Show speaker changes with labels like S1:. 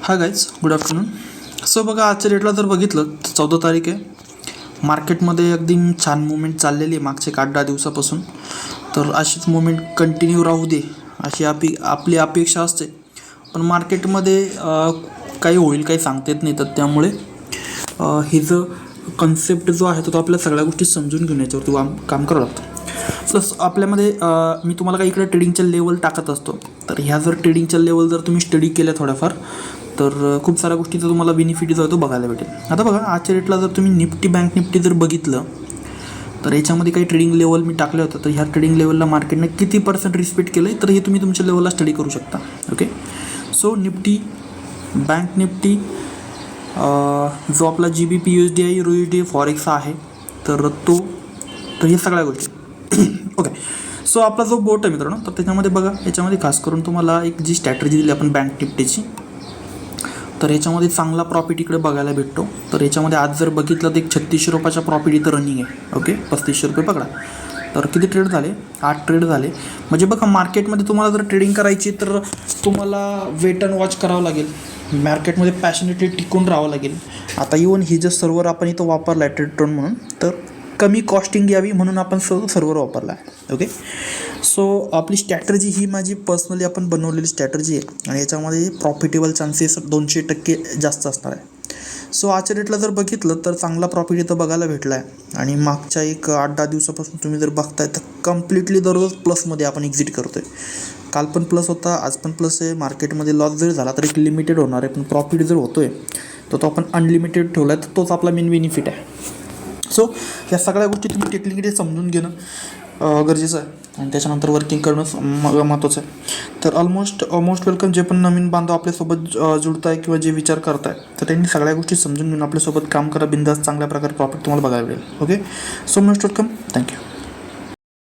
S1: Hi guys, good afternoon. So बघा, आजच्या डेटला जर बघितलं तर 14 तारीख आहे. मार्केटमध्ये अगदी छान मुवमेंट चाललेली आहे मागचे 8-10 दिवसापासून. तर अशीच मुवमेंट कंटिन्यू राहू दे अशी आपली अपेक्षा असते. पण मार्केटमध्ये काही होईल काही सांगता येत नाही. तर त्यामुळे हे जो कन्सेप्ट जो आहे तो आपल्या सगळ्या गोष्टी समजून घेऊन याच्यावरती काम करावं लागतं. प्लस आपल्यामध्ये मी तुम्हाला काही इकडे ट्रेडिंगच्या लेवल टाकत असतो. तर ह्या जर ट्रेडिंगच्या लेवल जर तुम्ही स्टडी केल्या थोड्याफार तर खूप साऱ्या गोष्टीचा तुम्हाला बेनिफिट जो आहे तो बघायला भेटेल. आता बघा, आजच्या रेटला जर तुम्ही निफ्टी बँक निफ्टी जर बघितलं तर याच्यामध्ये काही ट्रेडिंग लेवल मी टाकले होतं. तर ह्या ट्रेडिंग लेवलला मार्केटने किती % रिस्पेक्ट केलं आहे तर हे तुम्ही तुमच्या लेवलला स्टडी करू शकता. Okay, so Nifty bank Nifty जो आपला GBP USD USD फॉरेक्स आहे तर हे सगळ्या गोष्टी ओके. सो आपला जो बोट आहे मित्रांनो, तर त्याच्यामध्ये बघा, याच्यामध्ये खास करून तुम्हाला एक जी स्ट्रॅटर्जी दिली आपण बँक निफ्टीची, तर याच्यामध्ये चांगला प्रॉफिट इकडे बघायला भेटतो. तर याच्यामध्ये आज जर बघितलं तर एक 3600 रुपयाचा प्रॉफिट इथं रनिंग आहे. ओके, 3500 रुपये पकडा. तर किती ट्रेड झाले? 8 ट्रेड झाले. म्हणजे बघा, मार्केटमध्ये तुम्हाला जर ट्रेडिंग करायची तर तुम्हाला वेट अँड वॉच करावं लागेल. मार्केटमध्ये पॅशनेटली टिकून राहावं लागेल. आता इवन ही जर सर्व्हर आपण इथं वापरला आहे ट्रेडट्रोन म्हणून, तर कमी कॉस्टिंग यावी म्हणून आपण सर्व्हर वापरला आहे. ओके, सो आपली स्ट्रॅटर्जी ही माझी पर्सनली आपण बनवलेली स्ट्रॅटर्जी आहे आणि याच्यामध्ये प्रॉफिटेबल चान्सेस 200% जास्त असणार आहे. सो आजच्या डेटला जर बघितलं तर चांगला प्रॉफिट इथं बघायला भेटला आहे. आणि मागच्या एक 8-10 दिवसापासून तुम्ही जर बघताय तर कम्प्लिटली दररोज प्लसमध्ये आपण एक्झिट करतो आहे. काल पण प्लस होता, आज पण प्लस आहे. मार्केटमध्ये लॉस जरी झाला तर एक लिमिटेड होणार आहे, पण प्रॉफिट जर होतो आहे तर तो आपण अनलिमिटेड ठेवला आहे, तर तोच आपला मेन बेनिफिट आहे. सो या सगळ्या गोष्टी तुम्ही टेक्निकली समजून घेणं गरजेचं आहे आणि त्याच्यानंतर वर्किंग करणं महत्त्वाचं आहे. तर ऑलमोस्ट वेलकम जे पण नवीन बांधव आपल्यासोबत जुळत आहे किंवा जे विचार करत आहे, तर त्यांनी सगळ्या गोष्टी समजून घेऊन आपल्यासोबत काम करा. बिंदास चांगल्या प्रकारे प्रॉफिट तुम्हाला बघायला मिळेल. Okay, so most welcome. Thank you.